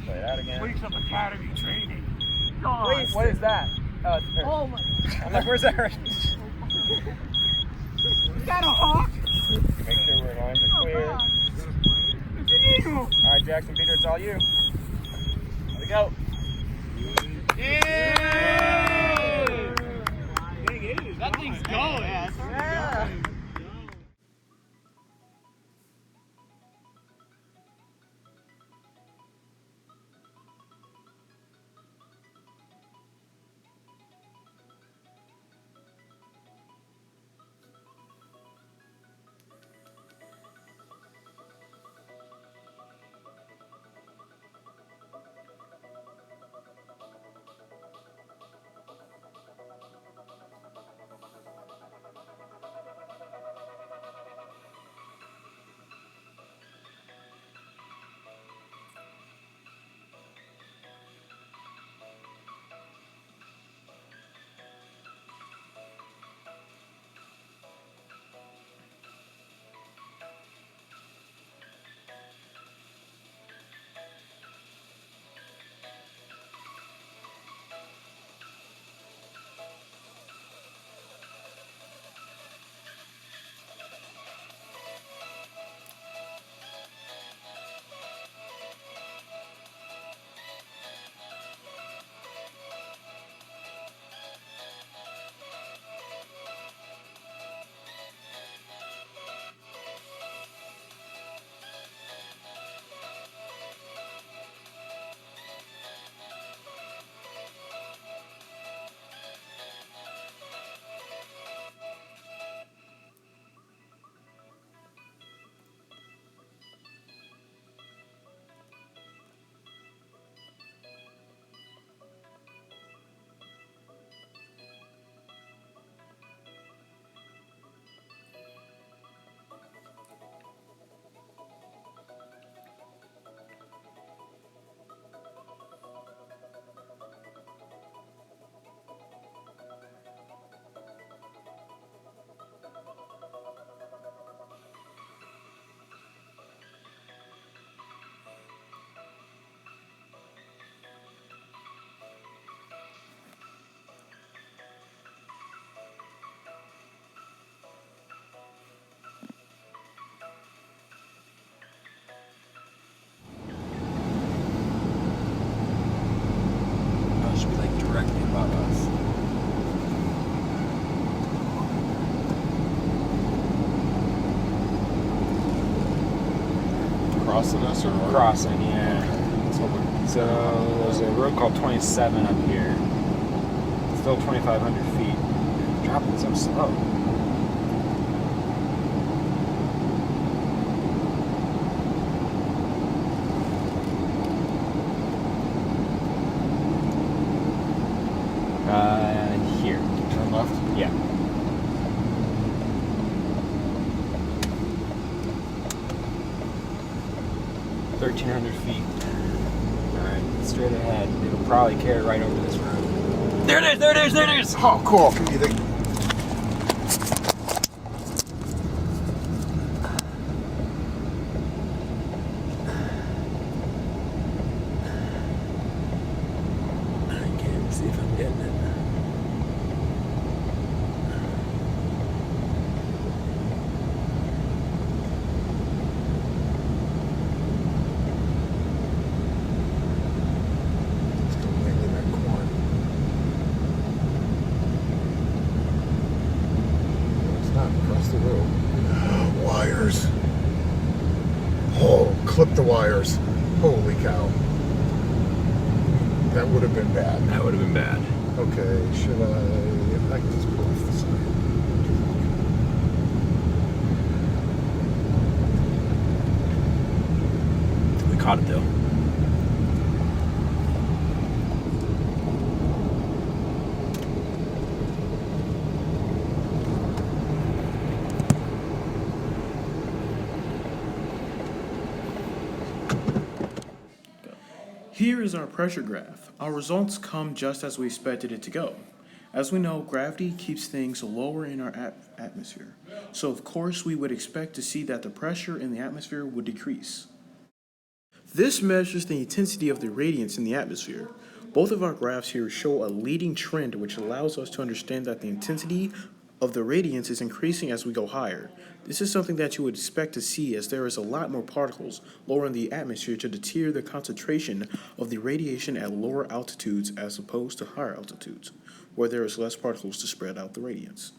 Play that again. Weeks of academy training. Wait, what is that? Oh, it's a parrot. Oh my. I'm like, where's that? Is that a hawk? Make sure we're lines are clear. It's an eagle. All right, Jackson Peter, it's all you. Here we go. Yeah! That thing's going. Yeah. It should be like directly above us. Crossing us or Crossing, yeah. So there's a road called 27 up here. Still 2,500 feet. Dropping so slow. Here. turn left? Yeah. $1,300 feet. Alright, straight ahead. It'll probably carry right over this road. There it is! There it is! There it is! Oh, cool. Give me the... I can't see if I'm getting it. clipped the wires. Holy cow. That would have been bad. That would have been bad. Okay, should I can just pull off the side. We caught it though. Here is our pressure graph. Our results come just as we expected it to go. As we know, gravity keeps things lower in our atmosphere. So of course we would expect to see that the pressure in the atmosphere would decrease. This measures the intensity of the radiance in the atmosphere. Both of our graphs here show a leading trend, which allows us to understand that the intensity of the radiance is increasing as we go higher. This is something that you would expect to see, as there is a lot more particles lower in the atmosphere to deter the concentration of the radiation at lower altitudes as opposed to higher altitudes, where there is less particles to spread out the radiance.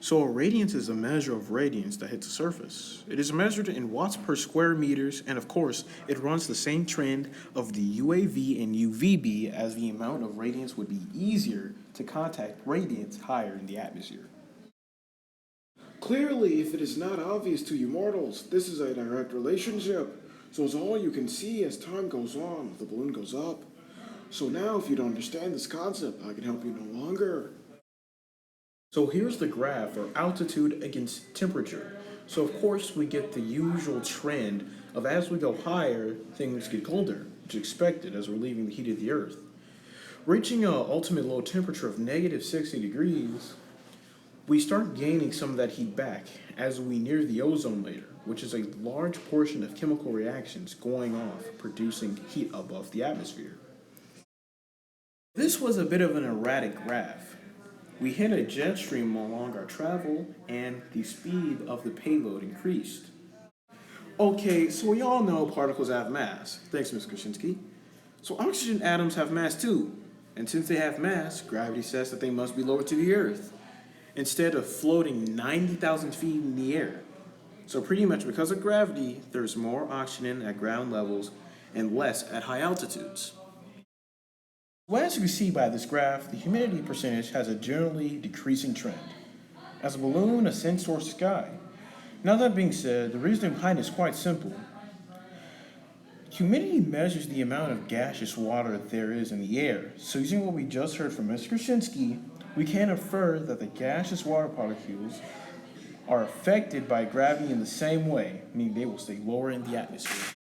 So a radiance is a measure of radiance that hits the surface. It is measured in watts per square meters, and of course, it runs the same trend of the UAV and UVB, as the amount of radiance would be easier to contact radiance higher in the atmosphere. Clearly, if it is not obvious to you mortals, this is a direct relationship. So it's all you can see as time goes on, the balloon goes up. So now if you don't understand this concept, I can help you no longer. So here's the graph for altitude against temperature. So of course we get the usual trend of as we go higher, things get colder, which is expected as we're leaving the heat of the earth. Reaching an ultimate low temperature of -60 degrees, we start gaining some of that heat back as we near the ozone layer, which is a large portion of chemical reactions going off, producing heat above the atmosphere. This was a bit of an erratic graph. We hit a jet stream along our travel, and the speed of the payload increased. Okay, so we all know particles have mass. Thanks, Ms. Krasinski. So oxygen atoms have mass too. And since they have mass, gravity says that they must be lowered to the Earth, instead of floating 90,000 feet in the air. So pretty much because of gravity, there's more oxygen at ground levels and less at high altitudes. Well, as you can see by this graph, the humidity percentage has a generally decreasing trend as the balloon ascends towards the sky. Now that being said, the reasoning behind it is quite simple. Humidity measures the amount of gaseous water there is in the air. So using what we just heard from Mr. Krasinski, we can infer that the gaseous water particles are affected by gravity in the same way, meaning they will stay lower in the atmosphere.